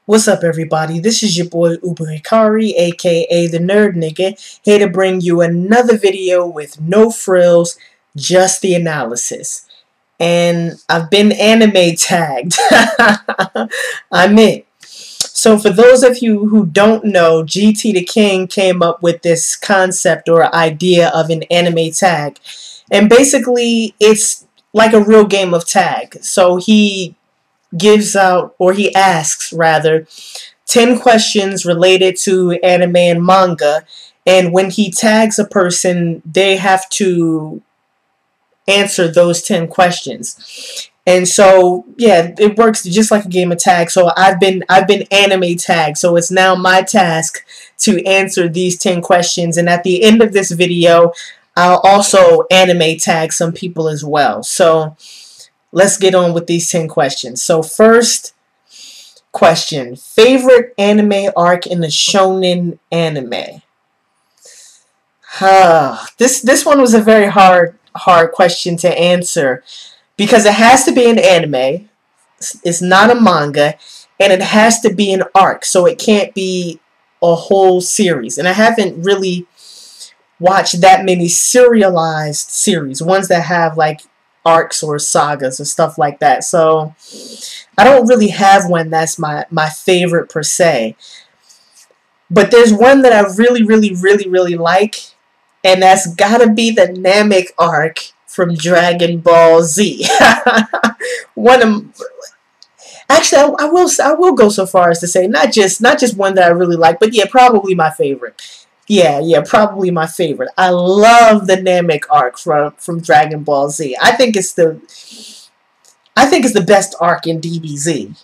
What's up, everybody? This is your boy Uber Hikari, aka the Nerd Nigga, here to bring you another video with no frills, just the analysis. And I've been anime tagged. I'm it. So for those of you who don't know, gtdaking came up with this concept or idea of an anime tag. And basically, it's like a real game of tag. So he gives out, or he asks rather, 10 questions related to anime and manga, and when he tags a person, they have to answer those 10 questions. And so, yeah, it works just like a game of tag. So I've been anime tagged, so it's now my task to answer these 10 questions, and at the end of this video, I'll also anime tag some people as well. So let's get on with these 10 questions. So first question, favorite anime arc in the Shounen anime? This one was a very hard question to answer because it has to be an anime, it's not a manga, and it has to be an arc, so it can't be a whole series. And I haven't really watched that many serialized series, ones that have like arcs or sagas or stuff like that. So I don't really have one that's my favorite per se. But there's one that I really like, and that's gotta be the Namek arc from Dragon Ball Z. Actually, I will go so far as to say not just one that I really like, but yeah, probably my favorite. Yeah, probably my favorite. I love the Namek arc from Dragon Ball Z. I think it's the best arc in DBZ.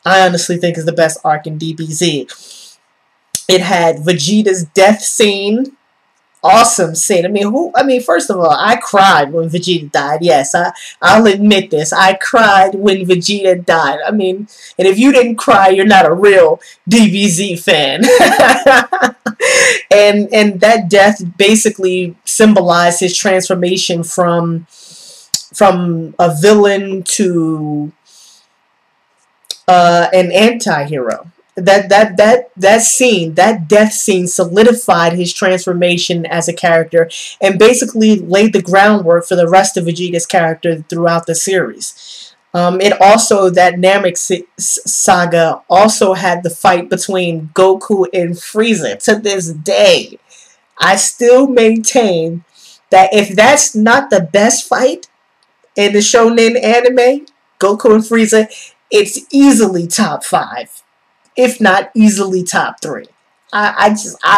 I honestly think it's the best arc in DBZ. It had Vegeta's death scene. Awesome scene. I mean, first of all, I cried when Vegeta died. Yes, I'll admit this. I cried when Vegeta died. I mean, and if you didn't cry, you're not a real DBZ fan. and that death basically symbolized his transformation from a villain to an anti-hero. That death scene solidified his transformation as a character and basically laid the groundwork for the rest of Vegeta's character throughout the series. It also, that Namek saga also had the fight between Goku and Frieza. To this day, I still maintain that if that's not the best fight in the Shounen anime, Goku and Frieza, it's easily top 5. If not easily top 3. I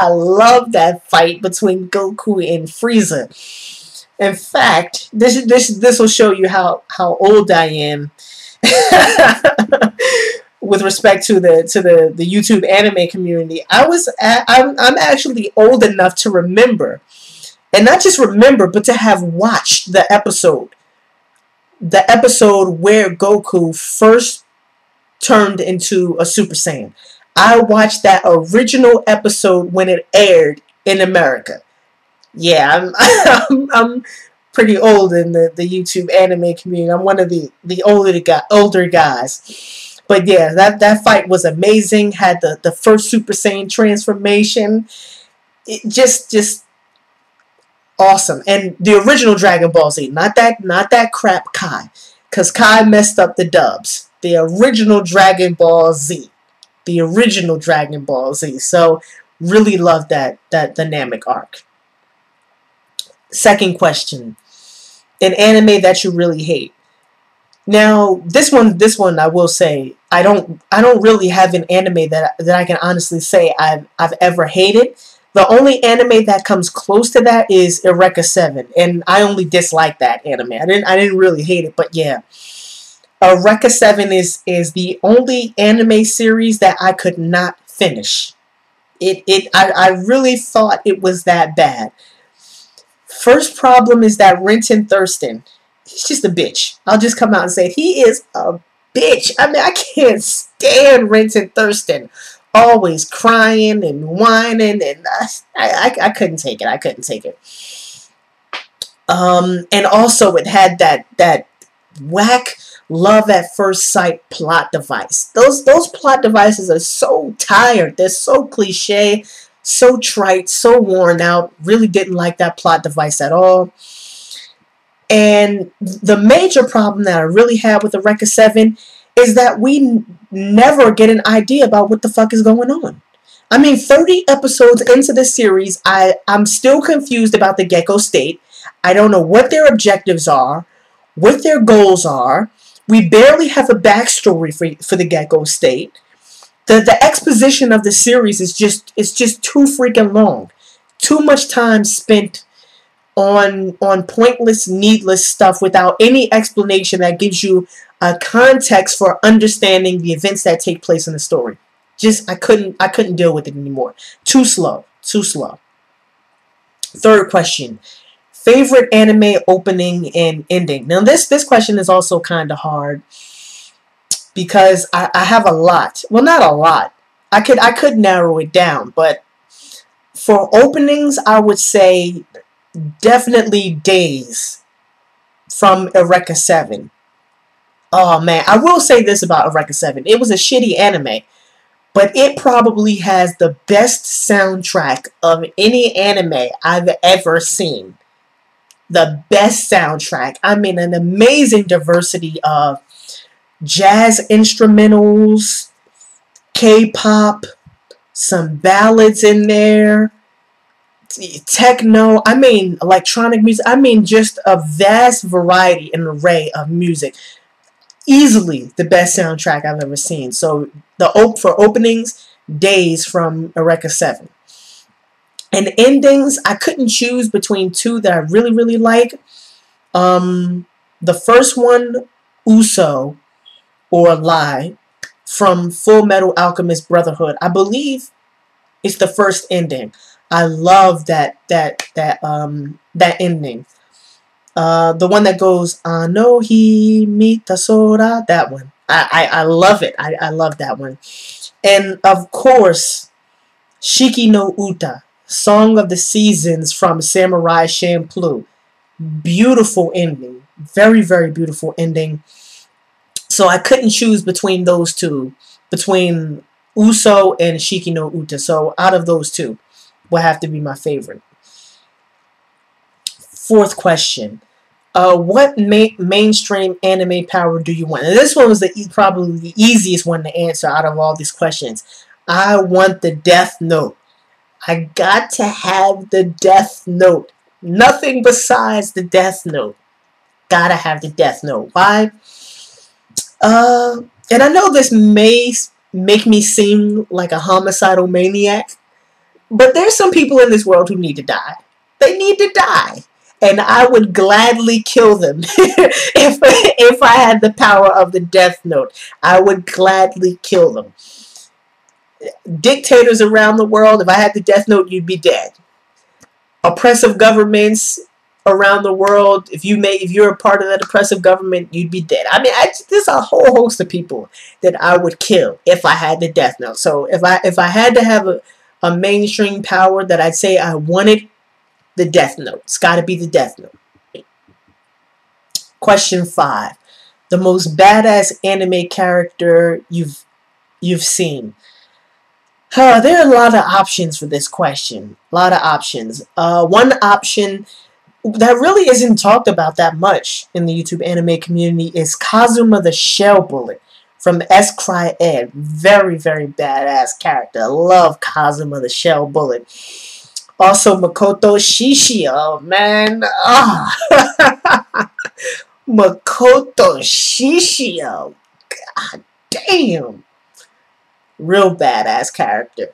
love that fight between Goku and Frieza. In fact, this will show you how old I am with respect to the YouTube anime community. I'm actually old enough to remember, and not just remember, but to have watched the episode where Goku first turned into a Super Saiyan. I watched that original episode when it aired in America. Yeah, I'm pretty old in the YouTube anime community. I'm one of the older guys. But yeah, that fight was amazing. Had the first Super Saiyan transformation. It just awesome. And the original Dragon Ball Z, not that crap Kai, because Kai messed up the dubs. The original Dragon Ball Z. The original Dragon Ball Z. So, really love the Namek arc. Second question. An anime that you really hate. Now, this one I will say, I don't really have an anime that I can honestly say I've ever hated. The only anime that comes close to that is Eureka 7, and I only dislike that anime. I didn't really hate it, but yeah. Eureka 7 is the only anime series that I could not finish. I really thought it was that bad. First problem is that Renton Thurston, he's just a bitch. I'll just come out and say it. He is a bitch. I mean, I can't stand Renton Thurston. Always crying and whining, and I couldn't take it. I couldn't take it. And also it had that whack love at first sight plot device. Those plot devices are so tired. They're so cliche, so trite, so worn out. Really didn't like that plot device at all. And the major problem that I really had with Eureka 7 is that we never get an idea about what the fuck is going on. I mean, 30 episodes into the series, I'm still confused about the Gecko State. I don't know what their objectives are, what their goals are. We barely have a backstory for the Gecko State. The exposition of the series is just too freaking long. Too much time spent on pointless, needless stuff without any explanation that gives you a context for understanding the events that take place in the story. Just I couldn't deal with it anymore. Too slow. Third question. Favorite anime opening and ending. Now this question is also kind of hard because I have a lot. Well, not a lot. I could narrow it down, but for openings, I would say definitely Days from Eureka 7. Oh man, I will say this about Eureka 7. It was a shitty anime, but it probably has the best soundtrack of any anime I've ever seen. The best soundtrack. I mean, an amazing diversity of jazz instrumentals, K-pop, some ballads in there, techno, I mean electronic music, I mean just a vast variety and array of music. Easily the best soundtrack I've ever seen. So for openings, Days from Eureka 7. And endings, I couldn't choose between two that I really like. The first one, Uso or Lie from Full Metal Alchemist Brotherhood. I believe it's the first ending. I love that ending. The one that goes Ano hi mitasora, that one. I love it. I love that one. And of course, Shiki no Uta, Song of the Seasons from Samurai Champloo. Beautiful ending. Very, very beautiful ending. So I couldn't choose between those two. Between Uso and Shiki no Uta. So out of those two will have to be my favorite. Fourth question. What mainstream anime power do you want? And this one was probably the easiest one to answer out of all these questions. I want the Death Note. I got to have the Death Note. Nothing besides the Death Note. Gotta have the Death Note. Why? And I know this may make me seem like a homicidal maniac, but there's some people in this world who need to die. They need to die. And I would gladly kill them if I had the power of the Death Note. I would gladly kill them. Dictators around the world, if I had the Death Note, you'd be dead. Oppressive governments around the world, if you're a part of that oppressive government, you'd be dead. I mean, there's a whole host of people that I would kill if I had the Death Note. So if I had to have a mainstream power that I'd say I wanted, the Death Note. It's got to be the Death Note. Question 5. The most badass anime character you've seen. There are a lot of options for this question. A lot of options. One option that really isn't talked about that much in the YouTube anime community is Kazuma the Shell Bullet from S. Cry Ed. Very, very badass character. I love Kazuma the Shell Bullet. Also, Makoto Shishio, man. Makoto Shishio. God damn. Real badass character.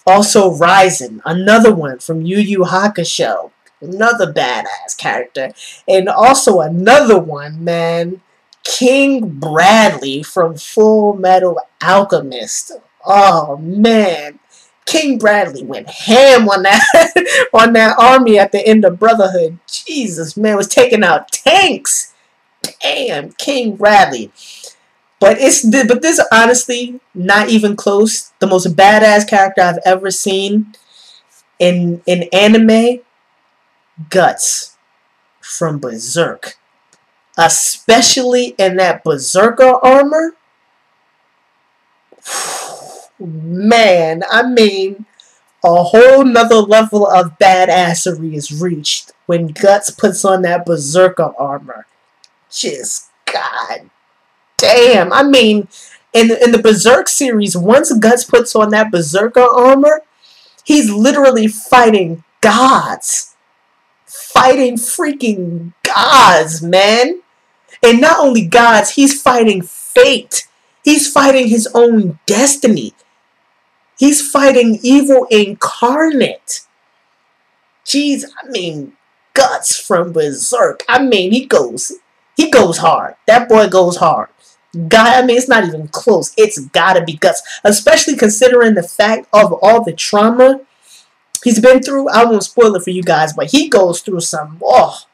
Also, Ryzen, another one from Yu Yu Hakusho. Another badass character. And also another one, man. King Bradley from Full Metal Alchemist. Oh, man. King Bradley went ham on that on that army at the end of Brotherhood. Jesus, man, was taking out tanks. Damn, King Bradley. But this honestly not even close. The most badass character I've ever seen in anime, Guts from Berserk. especially in that berserker armor. Man, I mean, a whole nother level of badassery is reached when Guts puts on that berserker armor. Just god damn. I mean, in the Berserk series, once Guts puts on that berserker armor, he's literally fighting gods. Fighting freaking gods, man. And not only gods, he's fighting fate. He's fighting his own destiny. He's fighting evil incarnate. Jeez, I mean, Guts from Berserk. I mean, he goes hard. That boy goes hard. God, I mean, it's not even close. It's gotta be Guts. Especially considering the fact of all the trauma he's been through. I won't spoil it for you guys, but he goes through some, oh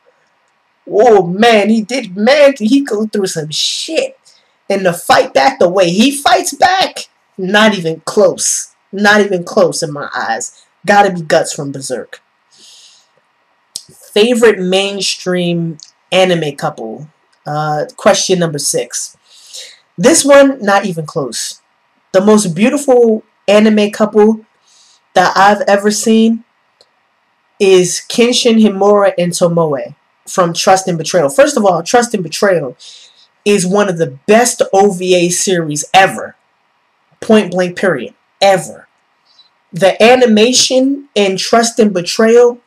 man, he goes through some shit. And to fight back the way he fights back, not even close. Not even close in my eyes. Gotta be Guts from Berserk. Favorite mainstream anime couple? Question number 6. This one, not even close. The most beautiful anime couple that I've ever seen is Kenshin Himura and Tomoe from Trust and Betrayal. First of all, Trust and Betrayal is one of the best OVA series ever. Point blank period. Ever. The animation in Trust and Betrayal,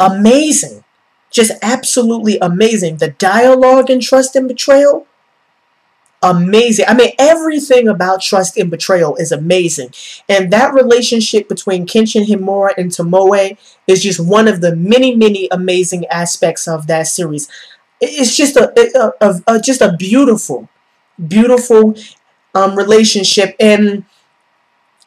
amazing. Just absolutely amazing. The dialogue in Trust and Betrayal, amazing. I mean, everything about Trust and Betrayal is amazing. And that relationship between Kenshin Himura and Tomoe is just one of the many, many amazing aspects of that series. It's just a beautiful, beautiful relationship. And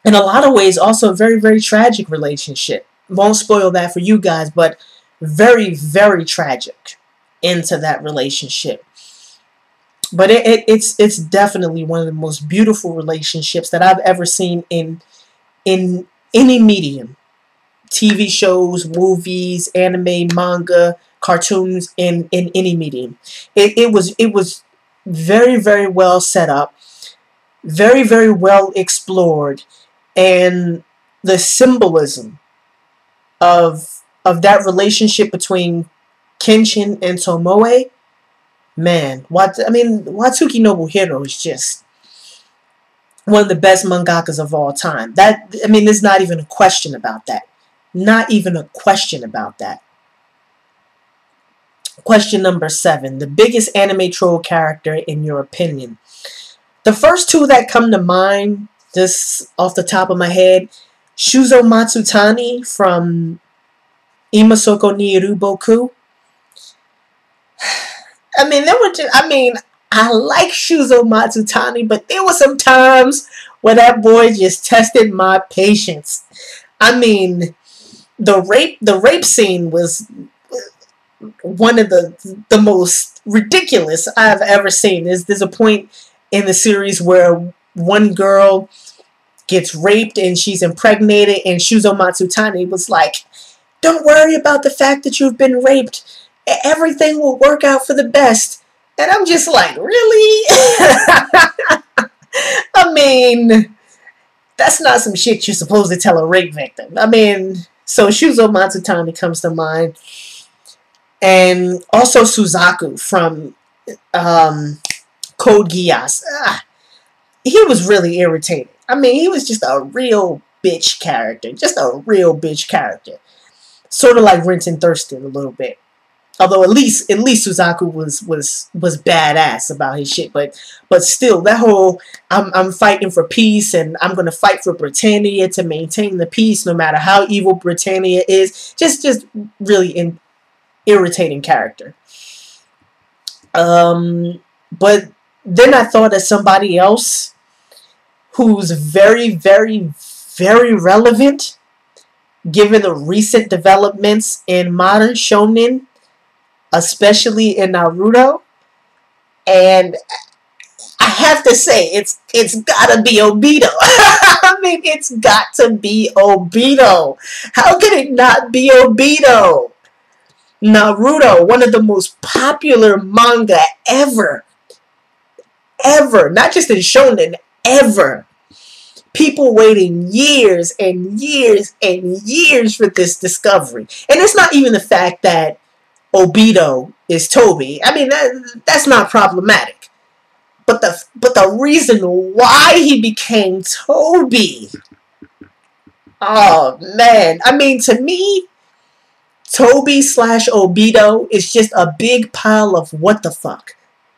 in a lot of ways, also a very, very tragic relationship. Won't spoil that for you guys, but very, very tragic into that relationship. But it's definitely one of the most beautiful relationships that I've ever seen in any medium. TV shows, movies, anime, manga, cartoons, in any medium. It was very, very well set up, very, very well explored, and the symbolism of that relationship between Kenshin and Tomoe, man, Watsuki Nobuhiro is just one of the best mangakas of all time. There's not even a question about that. Not even a question about that. Question number 7. The biggest anime troll character in your opinion? The first two that come to mind, just off the top of my head, Shuzo Matsutani from Imasoko ni Iruboku. I like Shuzo Matsutani, but there were some times where that boy just tested my patience. I mean, the rape scene was one of the most ridiculous I've ever seen. There's a point in the series where one girl gets raped and she's impregnated, and Shuzo Matsutani was like, "Don't worry about the fact that you've been raped. Everything will work out for the best." And I'm just like, really? I mean, that's not some shit you're supposed to tell a rape victim. I mean, so Shuzo Matsutani comes to mind. And also Suzaku from Code Geass. He was really irritating. I mean, he was just a real bitch character. Just a real bitch character. Sort of like Rinten Thurston a little bit. Although at least Suzaku was badass about his shit, but still, that whole I'm fighting for peace and I'm gonna fight for Britannia to maintain the peace no matter how evil Britannia is, just really irritating character. But then I thought of somebody else who's very, very, very relevant given the recent developments in modern shonen, especially in Naruto, and I have to say, it's gotta be Obito. I mean, it's got to be Obito. How can it not be Obito? Naruto, one of the most popular manga ever. Ever. Not just in Shounen, ever. People waiting years and years and years for this discovery. And it's not even the fact that Obito is Toby. I mean, that's not problematic. But the reason why he became Toby. Oh, man. I mean, to me, Toby / Obito is just a big pile of what the fuck.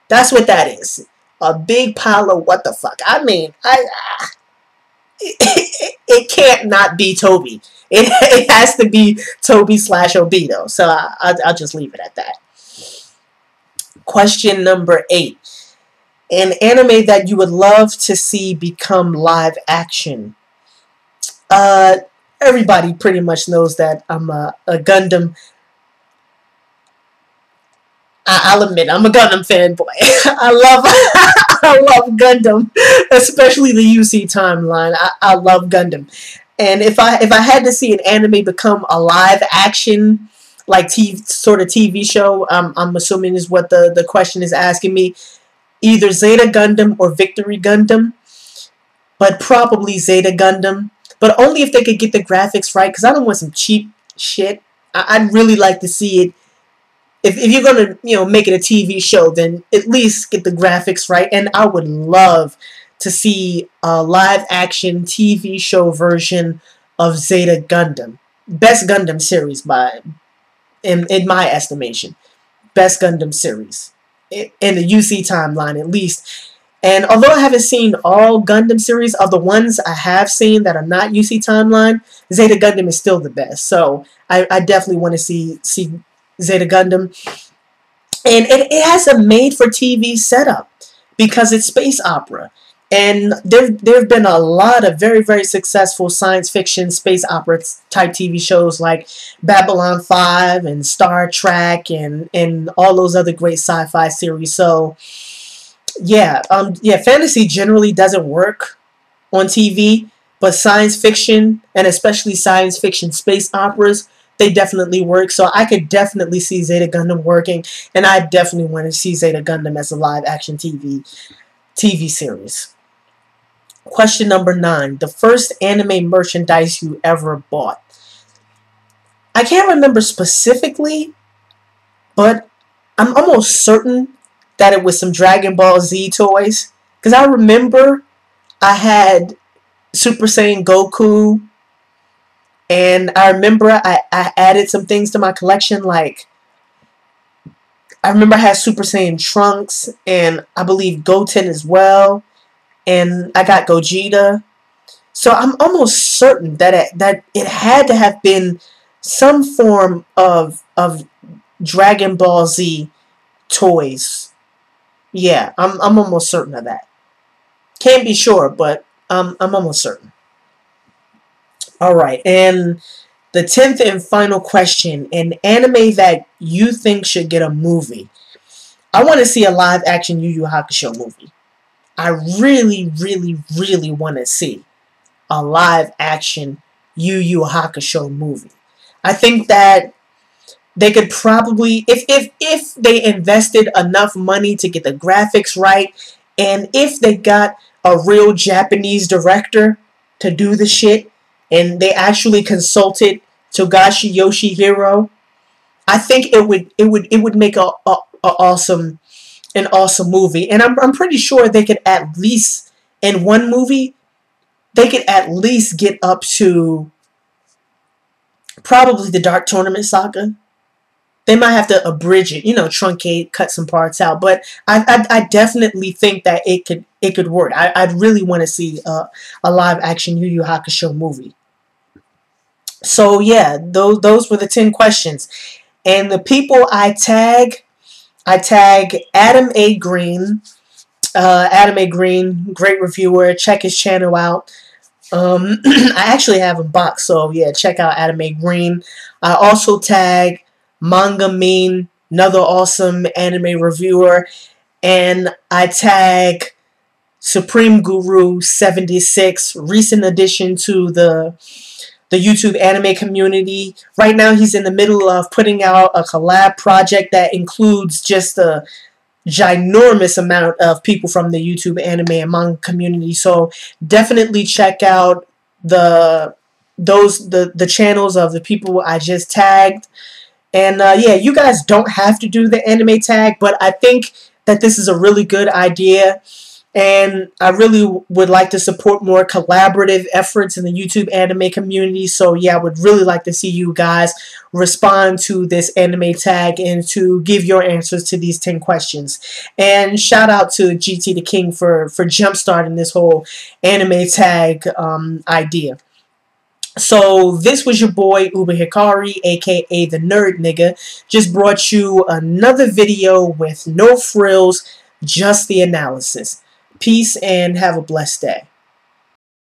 That's what that is. A big pile of what the fuck. I mean, it can't not be Toby. It has to be Toby / Obito. So I'll just leave it at that. Question number 8. An anime that you would love to see become live action. Everybody pretty much knows that I'm a Gundam. I'll admit, I'm a Gundam fanboy. I love Gundam, especially the UC timeline. I love Gundam, and if I had to see an anime become a live action, like sort of TV show, I'm assuming is what the question is asking me. Either Zeta Gundam or Victory Gundam, but probably Zeta Gundam. But only if they could get the graphics right, because I don't want some cheap shit. I'd really like to see it. If you're gonna make it a TV show, then at least get the graphics right. And I would love to see a live action TV show version of Zeta Gundam. Best Gundam series in my estimation. Best Gundam series in the UC timeline at least. And although I haven't seen all Gundam series, of the ones I have seen that are not UC timeline, Zeta Gundam is still the best. So I definitely want to see Zeta Gundam. And it has a made-for-TV setup because it's space opera. And there have been a lot of very, very successful science fiction space opera type TV shows like Babylon 5 and Star Trek and all those other great sci-fi series. So yeah, fantasy generally doesn't work on TV, but science fiction, and especially science fiction space operas, they definitely work. So I could definitely see Zeta Gundam working, and I definitely want to see Zeta Gundam as a live action TV series. Question number 9. The first anime merchandise you ever bought. I can't remember specifically, but I'm almost certain that it was some Dragon Ball Z toys. Because I remember I had Super Saiyan Goku. And I remember I added some things to my collection. Like, I remember I had Super Saiyan Trunks. And I believe Goten as well. And I got Gogeta. So I'm almost certain that it had to have been some form of Dragon Ball Z toys. Yeah, I'm almost certain of that. Can't be sure, but I'm almost certain. Alright, and the 10th and final question. An anime that you think should get a movie. I want to see a live action Yu Yu Hakusho movie. I really, really, really want to see a live action Yu Yu Hakusho movie. I think that they could probably, if they invested enough money to get the graphics right, and if they got a real Japanese director to do the shit, and they actually consulted Togashi Yoshihiro, I think it would make an awesome movie. And I'm pretty sure they could at least, in one movie, they could at least get up to probably the Dark Tournament saga. They might have to abridge it, truncate, cut some parts out. But I definitely think that it could work. I'd really want to see a live action Yu Yu Hakusho movie. So yeah, those were the 10 questions. And the people I tag Adam A. Green. Adam A. Green, great reviewer. Check his channel out. I actually have him boxed, so yeah, check out Adam A. Green. I also tag Manga Mean, another awesome anime reviewer, and I tag Supreme Guru 76, recent addition to the the YouTube anime community. Right now, he's in the middle of putting out a collab project that includes just a ginormous amount of people from the YouTube anime and manga community. So definitely check out the channels of the people I just tagged. And yeah, you guys don't have to do the anime tag, but I think that this is a really good idea. And I really would like to support more collaborative efforts in the YouTube anime community. So yeah, I would really like to see you guys respond to this anime tag and to give your answers to these 10 questions. And shout out to gtdaking for jumpstarting this whole anime tag idea. So this was your boy Uber Hikari, aka the Nerd Nigga. Just brought you another video with no frills, just the analysis. Peace and have a blessed day.